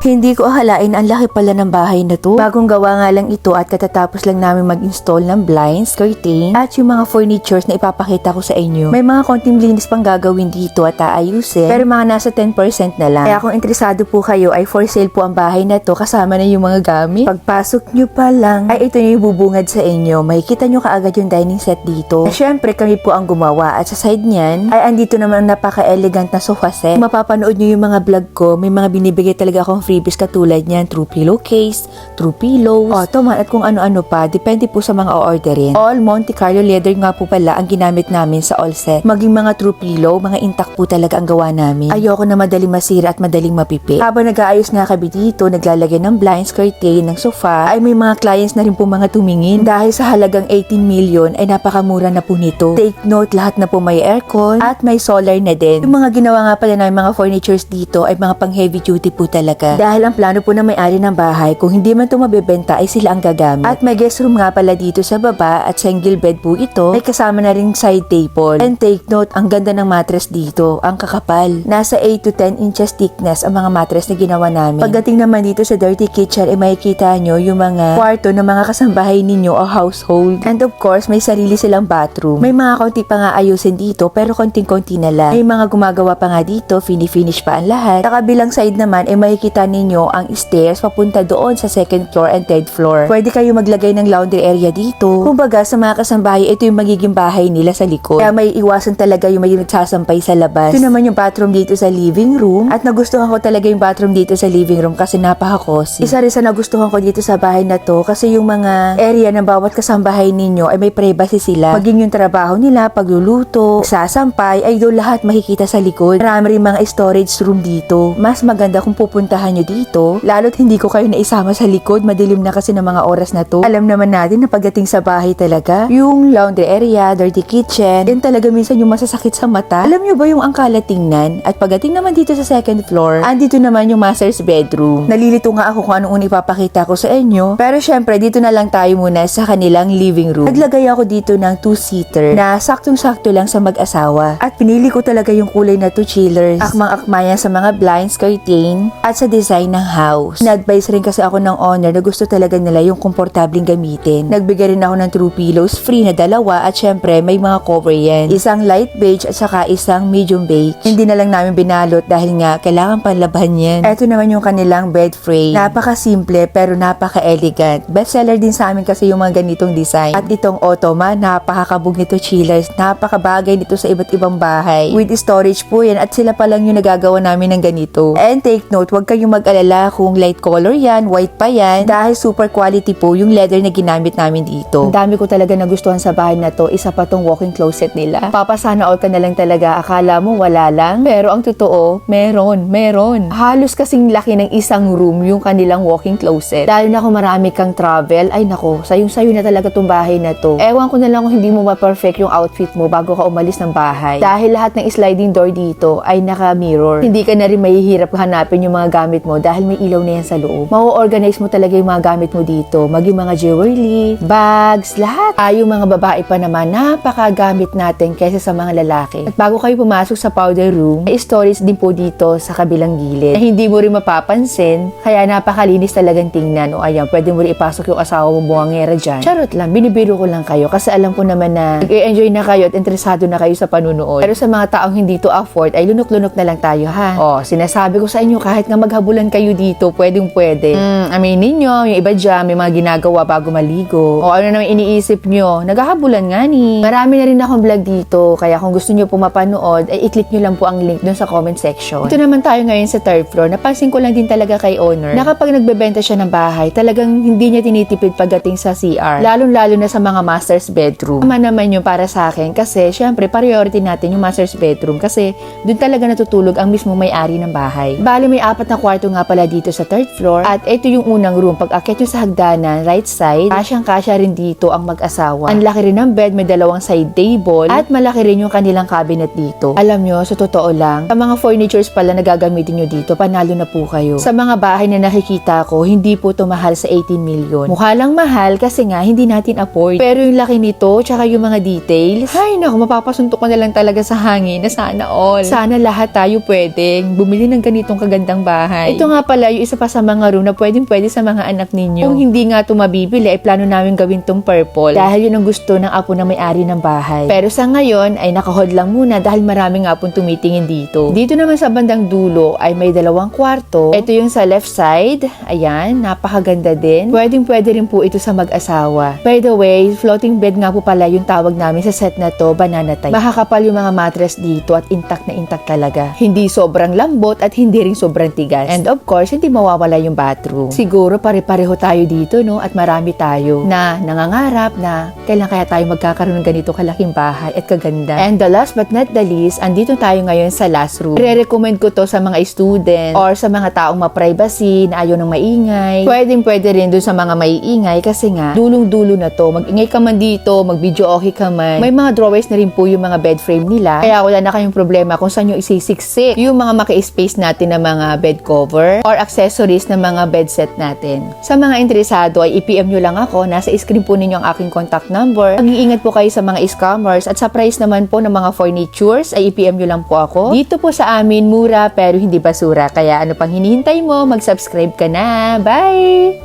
Hindi ko akalain ang laki pala ng bahay na to. Bagong gawa nga lang ito at katatapos lang namin mag-install ng blinds, curtain, at yung mga furnitures na ipapakita ko sa inyo. May mga konting linis pang gagawin dito at aayusin, pero mga nasa 10% na lang. Kaya kung interesado po kayo ay for sale po ang bahay na to kasama na yung mga gamit. Pagpasok nyo pa lang ay ito na yung bubungad sa inyo. Makikita nyo kaagad yung dining set dito. Syempre kami po ang gumawa at sa side niyan ay andito naman ang napaka-elegant na sofa set. Kung mapapanood nyo yung mga vlog ko, may mga binibigay talaga akong freebies katulad niyan, true pillowcase, true pillows, ottoman at kung ano-ano pa, depende po sa mga o-orderin. All Monte Carlo leather nga po pala ang ginamit namin sa all set. Maging mga true pillow, mga intact po talaga ang gawa namin. Ayoko na madaling masira at madaling mapipi. Habang nag-aayos nga kami dito, naglalagay ng blinds, curtain, ng sofa, ay may mga clients na rin po mga tumingin. Dahil sa halagang 18 million ay napakamura na po nito. Take note, lahat na po may aircon at may solar na din. Yung mga ginawa nga pala ng mga furnitures dito ay mga pang heavy duty po talaga. Dahil ang plano po ng may-ari ng bahay, kung hindi man ito mabebenta ay sila ang gagamit. At may guest room nga pala dito sa baba at single bed po ito. May kasama na rin side table. And take note, ang ganda ng mattress dito. Ang kakapal. Nasa 8 to 10 inches thickness ang mga mattress na ginawa namin. Pagdating naman dito sa dirty kitchen ay makikita nyo yung mga kwarto ng mga kasambahay ninyo o household. And of course, may sarili silang bathroom. May mga konti pa nga ayusin dito pero konting-konti na lang. May mga gumagawa pa nga dito, finish pa ang lahat. Sa kabilang side naman ay makikita ninyo ang stairs papunta doon sa second floor and third floor. Pwede kayo maglagay ng laundry area dito. Kumbaga sa mga kasambahay, ito yung magiging bahay nila sa likod. Kaya may iwasan talaga yung may nagsasampay sa labas. Ito naman yung bathroom dito sa living room. At nagustuhan ko talaga yung bathroom dito sa living room kasi napaka-cozy. Isa rin sa nagustuhan ko dito sa bahay na to kasi yung mga area ng bawat kasambahay ninyo ay may privacy sila. Maging yung trabaho nila, pagluluto, sasampay, ay doon lahat makikita sa likod. Marami rin mga storage room dito. Mas maganda kung pupuntahan nyo dito, lalo't hindi ko kayo naisama sa likod, madilim na kasi ng mga oras na to. Alam naman natin na pagdating sa bahay talaga, yung laundry area, dirty kitchen, yan talaga minsan yung masasakit sa mata. Alam nyo ba yung angkala tingnan? At pagdating naman dito sa second floor, andito naman yung master's bedroom. Nalilito nga ako kung anong ipapakita ko sa inyo, pero syempre dito na lang tayo muna sa kanilang living room. Naglagay ako dito ng 2-seater na saktong-sakto lang sa mag-asawa. At pinili ko talaga yung kulay na 2 chillers. Akmang-akma yan sa mga blinds, curtain, at sa design ng house. Na-advise rin kasi ako ng owner na gusto talaga nila yung komportabling gamitin. Nagbigay rin ako ng true pillows, free na 2 at syempre may mga cover yan. Isang light beige at saka isang medium beige. Hindi na lang namin binalot dahil nga kailangan panlaban yan. Ito naman yung kanilang bed frame. Napaka-simple pero napaka-elegant. Bestseller din sa amin kasi yung mga ganitong design. At itong ottoman, napakakabog nito chillers. Napakabagay nito sa iba't ibang bahay. With storage po yan at sila pa lang yung nagagawa namin ng ganito. And take note, huwag kayong mag-alala kung light color yan, white pa yan, dahil super quality po yung leather na ginamit namin dito. Ang dami ko talaga nagustuhan sa bahay na to, isa pa tong walk-in closet nila. Papasana all ka na lang talaga, akala mo wala lang, pero ang totoo, meron. Halos kasing laki ng isang room yung kanilang walk-in closet. Dahil na kung marami kang travel, ay nako, sayong-sayo na talaga tong bahay na to. Ewan ko na lang kung hindi mo ma-perfect yung outfit mo bago ka umalis ng bahay. Dahil lahat ng sliding door dito ay naka-mirror. Hindi ka na rin mahihirap hanapin yung mga gamit mo dahil may ilaw na yan sa loob. Mau-organize mo talaga yung mga gamit mo dito. Maging mga jewelry, bags, lahat. Yung mga babae pa naman, napakagamit natin kaysa sa mga lalaki. At bago kayo pumasok sa powder room, may storage din po dito sa kabilang gilid na hindi mo rin mapapansin, kaya napakalinis talagang tingnan. O ayan, pwede mo rin ipasok yung asawa mo buwangera dyan. Charot lang, binibiro ko lang kayo kasi alam ko naman na nag-enjoy na kayo at interesado na kayo sa panunood. Pero sa mga taong hindi to afford, ay lunok-lunok na lang tayo ha. Sinasabi ko sa inyo, kahit nga maghabulan kayo dito, pwedeng-pwede. Aminin nyo, yung iba dyan, may mga ginagawa bago maligo. O ano naman iniisip nyo, naghahabulan nga ni. Marami na rin akong vlog dito, kaya kung gusto nyo po mapanood, ay i-click nyo lang po ang link dun sa comment section. Ito naman tayo ngayon sa third floor. Napansin ko lang din talaga kay owner na kapag nagbebenta siya ng bahay, talagang hindi niya tinitipid pagdating sa CR. Lalong-lalo na sa mga master's bedroom. Naman yung para sa akin kasi syempre priority natin yung master's bedroom kasi dun talaga natutulog ang mismo may-ari ng bahay. Bali may 4 na kwarto nga pala dito sa third floor at ito yung unang room. Pag akyat nyo sa hagdanan, right side, kasyang-kasya rin dito ang mag-asawa. Ang laki rin ng bed, may 2 side table at malaki rin yung kanilang cabinet dito. Alam nyo, sa totoo lang, sa mga furnitures pala na gagamitin nyo dito, panalo na po kayo. Sa mga bahay na nakikita ko, hindi po to mahal sa 18 million. Mukha lang mahal kasi nga hindi natin afford. Pero yung laki nito, tsaka yung mga details, ay naku, mapapasuntok ko na lang talaga sa hangin na sana all. Sana lahat tayo pwedeng bumili ng ganitong kagandang bahay. Ito nga pala yung isa pa sa mga room na pwede sa mga anak ninyo. Kung hindi nga ito mabibili, ay plano namin gawin tong purple. Dahil yun ang gusto ng apo ng may-ari ng bahay. Pero sa ngayon, ay nakahod lang muna dahil marami nga pong tumitingin dito. Dito naman sa bandang dulo ay may 2 kwarto. Ito yung sa left side. Ayan, napakaganda din. Pwede rin po ito sa mag-asawa. By the way, floating bed nga po pala yung tawag namin sa set na to, banana type. Makakapal yung mga mattress dito at intact na intact talaga. Hindi sobrang lambot at hindi rin sobrang tigas. And of course, hindi mawawala yung bathroom. Siguro pare-pareho tayo dito, no? At marami tayo na nangangarap na kailan kaya tayo magkakaroon ng ganito kalaking bahay at kaganda. And the last but not the least, andito tayo ngayon sa last room. Re-recommend ko to sa mga student or sa mga taong ma-privacy na ayaw ng maingay. Pwede rin dun sa mga maiingay kasi nga, dulong-dulo na to. Mag-ingay ka man dito, mag-video okay ka man. May mga drawers na rin po yung mga bed frame nila. Kaya wala na kayong problema kung saan yung isisiksik yung mga maka-space natin na mga bed cover or accessories na mga bed set natin. Sa mga interesado ay i-PM nyo lang ako. Nasa screen po ninyo ang aking contact number. Mag-iingat po kayo sa mga scammers at sa price naman po ng mga furnitures ay i-PM nyo lang po ako. Dito po sa amin, mura pero hindi basura. Kaya ano pang hinihintay mo? Mag-subscribe ka na. Bye!